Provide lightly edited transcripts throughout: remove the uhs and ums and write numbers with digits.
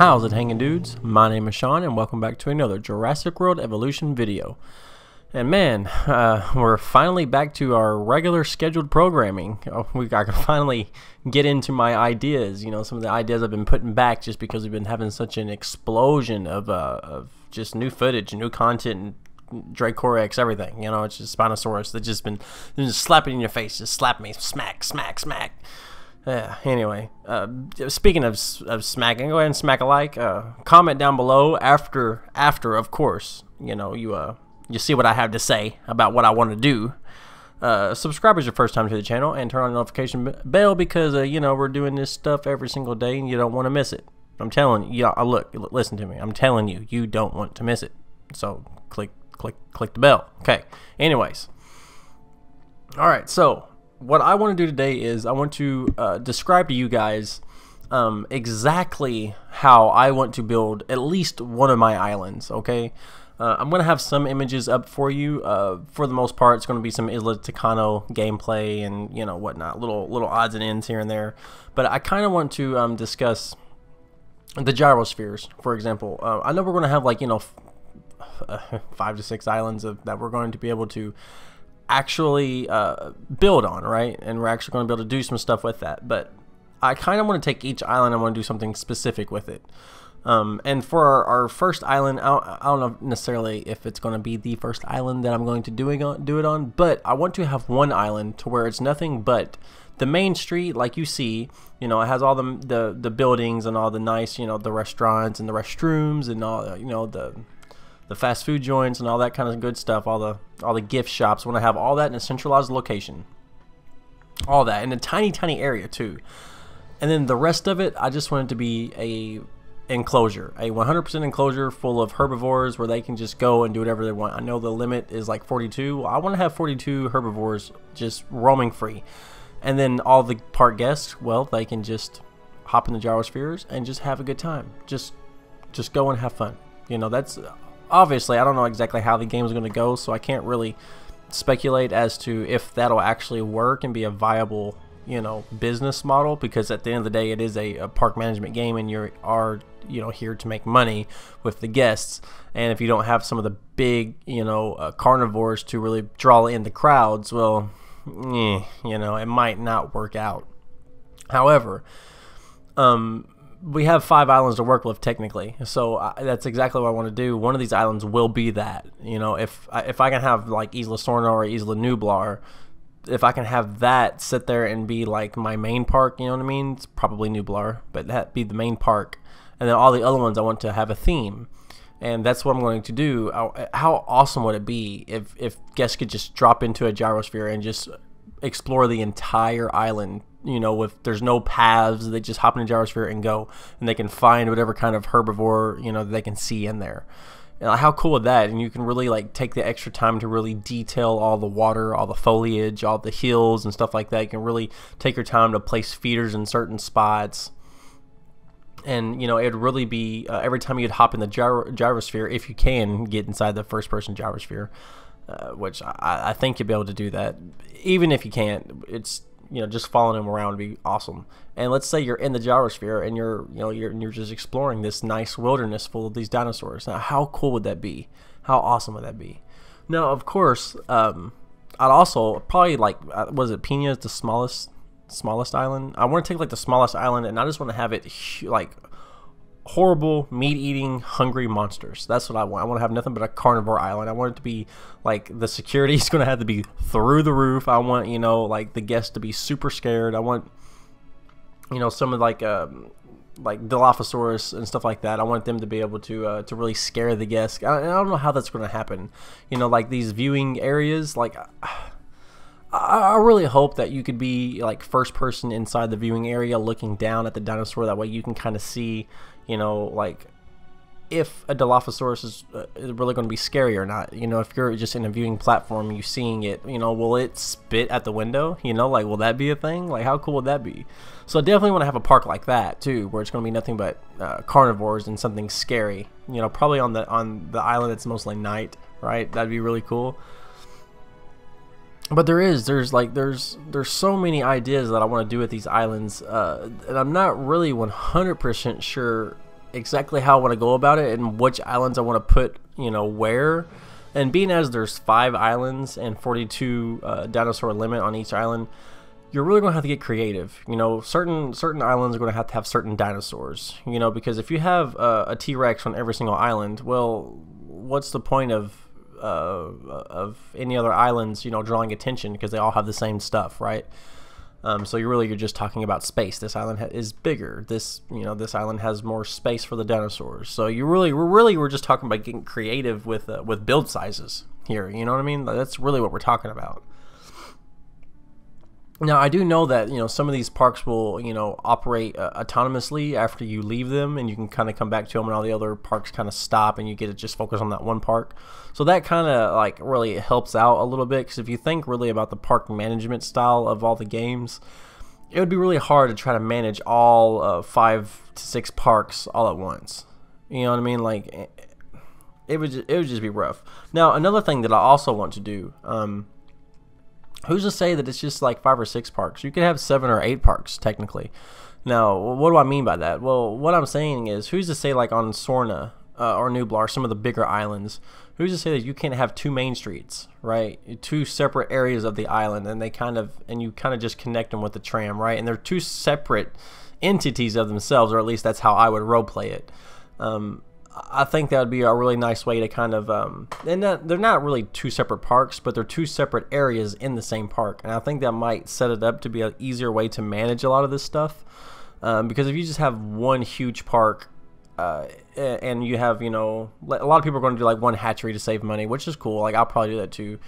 How's it hanging, dudes? My name is Sean and welcome back to another Jurassic World Evolution video. And man, we're finally back to our regular scheduled programming. I can finally get into my ideas, some of the ideas I've been putting back just because we've been having such an explosion of just new footage, new content, Dracorex, everything. It's just Spinosaurus that's just been slapping in your face, just slap me, smack, smack, smack. Yeah, anyway, speaking of smacking, go ahead and smack a like. Comment down below after of course, you see what I have to say about what I want to do. Subscribe as your first time to the channel and turn on the notification bell because, we're doing this stuff every single day and you don't want to miss it. I'm telling you, listen to me. I'm telling you, you don't want to miss it. So click the bell. Okay, anyways. All right, so what I want to do today is I want to describe to you guys exactly how I want to build at least one of my islands, okay? I'm going to have some images up for you. For the most part, it's going to be some Isla Tucano gameplay and, whatnot, little odds and ends here and there. But I kind of want to discuss the gyrospheres, for example. I know we're going to have, 5 to 6 islands that we're going to be able to actually build on, right? And we're actually going to be able to do some stuff with that. But I kind of want to take each island, I want to do something specific with it. And for our first island, I don't know necessarily if it's going to be the first island that I'm going to do it on, but I want to have one island to where it's nothing but the main street, like you see, it has all the buildings and all the nice, the restaurants and the restrooms and all, the fast food joints and all that kind of good stuff, all the gift shops. I want to have all that in a centralized location, all that in a tiny area too. And then the rest of it, I just want it to be a 100% enclosure full of herbivores where they can just go and do whatever they want. I know the limit is like 42. I want to have 42 herbivores just roaming free, and then all the park guests, well, they can just hop in the gyrospheres and just have a good time, just go and have fun. That's obviously, I don't know exactly how the game is going to go, so I can't really speculate as to if that'll actually work and be a viable business model, because at the end of the day it is a park management game and you are here to make money with the guests. And if you don't have some of the big carnivores to really draw in the crowds, well, it might not work out. However, we have 5 islands to work with technically, so that's exactly what I want to do. One of these islands will be that, if I can have like Isla Sorna or Isla Nublar, if I can have that sit there and be like my main park, you know what I mean? It's probably Nublar, but that be the main park. And then all the other ones I want to have a theme. And that's what I'm going to do. How awesome would it be if guests could just drop into a gyrosphere and just explore the entire island, there's no paths, they just hop in a gyrosphere and go, and they can find whatever kind of herbivore, that they can see in there. How cool would that? And you can really take the extra time to really detail all the water, all the foliage, all the hills and stuff like that. You can really take your time to place feeders in certain spots. And it'd really be every time you'd hop in the gyrosphere, if you can get inside the first-person gyrosphere, which I think you'll be able to do that. Even if you can't, it's just following them around would be awesome. And let's say you're in the gyrosphere and you're just exploring this nice wilderness full of these dinosaurs. Now, how cool would that be? How awesome would that be? Now, of course, I'd also probably was it Pina's the smallest island? I want to take the smallest island, and I just want to have it horrible meat-eating hungry monsters. That's what I want. I want to have nothing but a carnivore island. I want it to be the security is going to have to be through the roof. I want the guests to be super scared. I want some of Dilophosaurus and stuff like that. I want them to be able to really scare the guests. I don't know how that's going to happen. These viewing areas, I really hope that you could be first person inside the viewing area looking down at the dinosaur. That way you can kind of see, if a Dilophosaurus is really going to be scary or not. If you're just in a viewing platform, you seeing it, will it spit at the window? Will that be a thing? How cool would that be? So I definitely want to have a park like that too, where it's going to be nothing but carnivores and something scary. Probably on the island that's mostly night, right? That'd be really cool. But there's so many ideas that I want to do with these islands, and I'm not really 100% sure exactly how I want to go about it and which islands I want to put, where. And being as there's 5 islands and 42 dinosaur limit on each island, you're really going to have to get creative. Certain islands are going to have certain dinosaurs, because if you have a T-Rex on every single island, well, what's the point of any other islands, drawing attention, because they all have the same stuff, right? So you're just talking about space. This island is bigger. This island has more space for the dinosaurs. So we're just talking about getting creative with build sizes here. You know what I mean? That's really what we're talking about. Now, I do know that, some of these parks will, operate autonomously after you leave them, and you can kind of come back to them, and all the other parks kind of stop, and you get to just focus on that one park. So that kind of, like, really helps out a little bit, because if you think really about the park management style of all the games, it would be really hard to try to manage all 5 to 6 parks all at once. You know what I mean? Like, it would just be rough. Now, another thing that I also want to do, who's to say that it's just like 5 or 6 parks? You could have 7 or 8 parks, technically. Now, what do I mean by that? Well, what I'm saying is, who's to say, like on Sorna or Nublar, some of the bigger islands, who's to say that you can't have 2 main streets, right? 2 separate areas of the island, and you kind of just connect them with the tram, right? And they're 2 separate entities of themselves, or at least that's how I would role play it. I think that would be a really nice way to kind of, and they're not really 2 separate parks, but they're 2 separate areas in the same park. And I think that might set it up to be an easier way to manage a lot of this stuff. Because if you just have one huge park, and you have, a lot of people are going to do like one hatchery to save money, which is cool. Like, I'll probably do that too.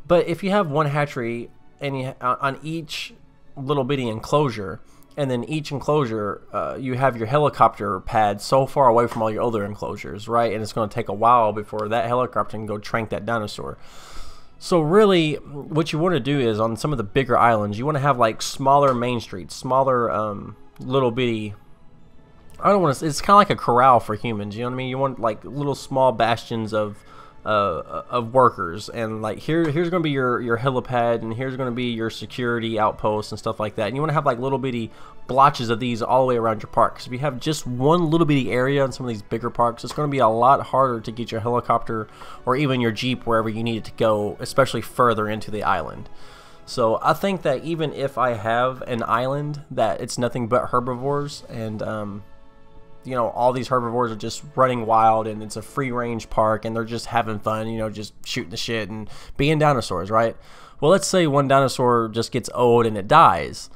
But if you have one hatchery and on each little bitty enclosure, and then each enclosure, you have your helicopter pad so far away from all your other enclosures, right? And it's going to take a while before that helicopter can go trank that dinosaur. So really, what you want to do is, on some of the bigger islands, you want to have like smaller main streets, smaller little bitty, I don't want to, it's kind of like a corral for humans, you know what I mean? You want like little small bastions of workers, and like here's going to be your helipad, and here's going to be your security outposts and stuff like that. And you want to have like little bitty blotches of these all the way around your park. Because if you have just one little bitty area in some of these bigger parks, it's going to be a lot harder to get your helicopter or even your Jeep wherever you need it to go, especially further into the island. So I think that even if I have an island that it's nothing but herbivores, and all these herbivores are just running wild, and it's a free range park, and they're just having fun, just shooting the shit and being dinosaurs, right? Well, let's say one dinosaur just gets old and it dies.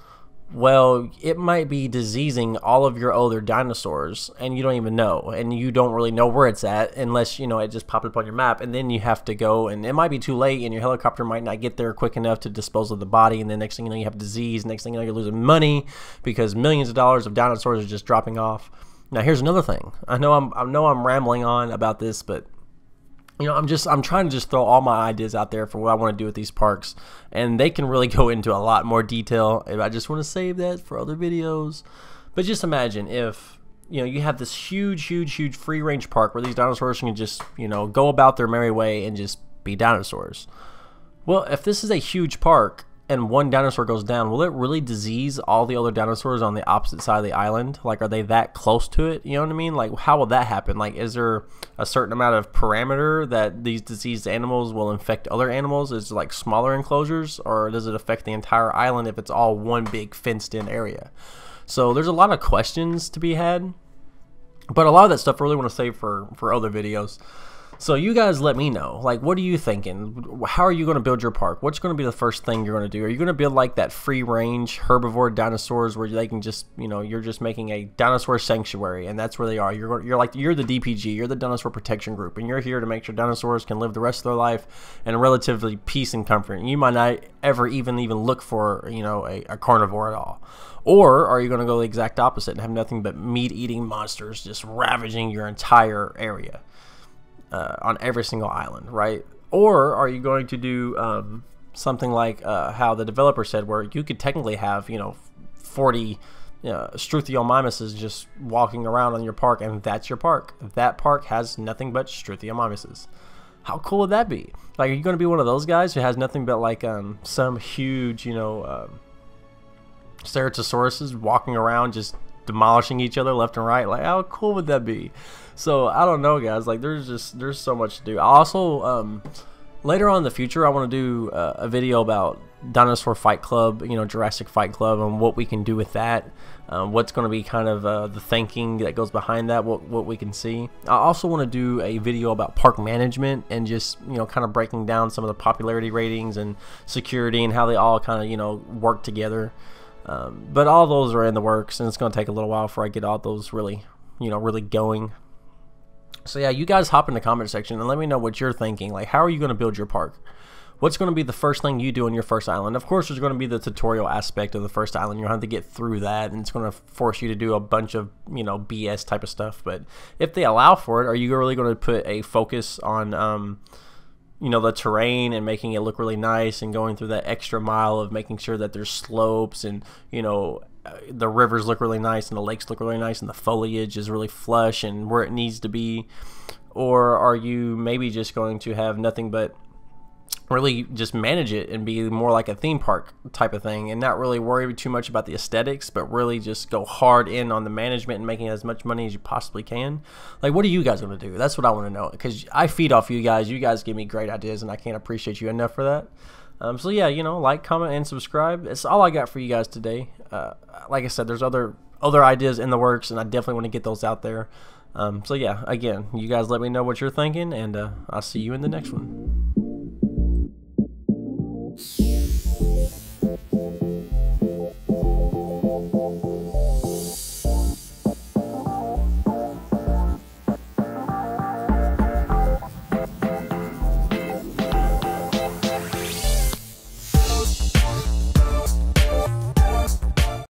Well, it might be diseasing all of your older dinosaurs, and you don't even know, and you don't really know where it's at unless, it just popped up on your map, and then you have to go, and it might be too late, and your helicopter might not get there quick enough to dispose of the body, and then next thing you know, you have disease, next thing you know, you're losing money because millions of dollars of dinosaurs are just dropping off. Now, here's another thing. I know I'm rambling on about this, but I'm trying to just throw all my ideas out there for what I want to do with these parks, and they can really go into a lot more detail if I just want to save that for other videos. But just imagine if you have this huge free range park where these dinosaurs can just go about their merry way and just be dinosaurs. Well, if this is a huge park and one dinosaur goes down, will it really disease all the other dinosaurs on the opposite side of the island? Like, are they that close to it? You know what I mean? Like, how will that happen? Like, is there a certain amount of parameter that these diseased animals will infect other animals? Is it like smaller enclosures, or does it affect the entire island if it's all one big fenced-in area? So there's a lot of questions to be had, but a lot of that stuff I really want to save for other videos. So you guys let me know, like, what are you thinking? How are you going to build your park? What's going to be the first thing you're going to do? Are you going to build like that free range herbivore dinosaurs where they can just, you're just making a dinosaur sanctuary, and that's where they are? You're the DPG, you're the dinosaur protection group, and you're here to make sure dinosaurs can live the rest of their life in relatively peace and comfort. And you might not ever even look for, a carnivore at all. Or are you going to go the exact opposite and have nothing but meat-eating monsters just ravaging your entire area? On every single island, right? Or are you going to do something like how the developer said, where you could technically have 40 Struthiomimuses just walking around on your park, and that's your park. That park has nothing but Struthiomimuses. How cool would that be? Like, are you going to be one of those guys who has nothing but like some huge Ceratosauruses walking around just demolishing each other left and right. Like, how cool would that be? So I don't know, guys. Like, there's so much to do. I also later on in the future, I want to do a video about Dinosaur Fight Club, you know, Jurassic Fight Club, and what we can do with that. What's going to be kind of the thinking that goes behind that, what we can see. I also want to do a video about park management and just, you know, kind of breaking down some of the popularity ratings and security and how they all kind of, you know, work together. But all those are in the works, and it's going to take a little while before I get all those really, you know, really going. So yeah, you guys hop in the comment section and let me know what you're thinking. Like, how are you going to build your park? What's going to be the first thing you do on your first island? Of course, there's going to be the tutorial aspect of the first island. You'll have to get through that, and it's going to force you to do a bunch of, you know, BS type of stuff. But if they allow for it, are you really going to put a focus on, you know, the terrain and making it look really nice and going through that extra mile of making sure that there's slopes and, you know, the rivers look really nice and the lakes look really nice and the foliage is really flush and where it needs to be? Or are you maybe just going to have nothing but really just manage it and be more like a theme park type of thing and not really worry too much about the aesthetics, but really just go hard in on the management and making as much money as you possibly can? Like, what are you guys going to do? That's what I want to know, because I feed off you guys. You guys give me great ideas, and I can't appreciate you enough for that. So yeah, you know, like, comment, and subscribe. That's all I got for you guys today. Like I said, there's other ideas in the works, and I definitely want to get those out there. So yeah, again, you guys let me know what you're thinking, and I'll see you in the next one.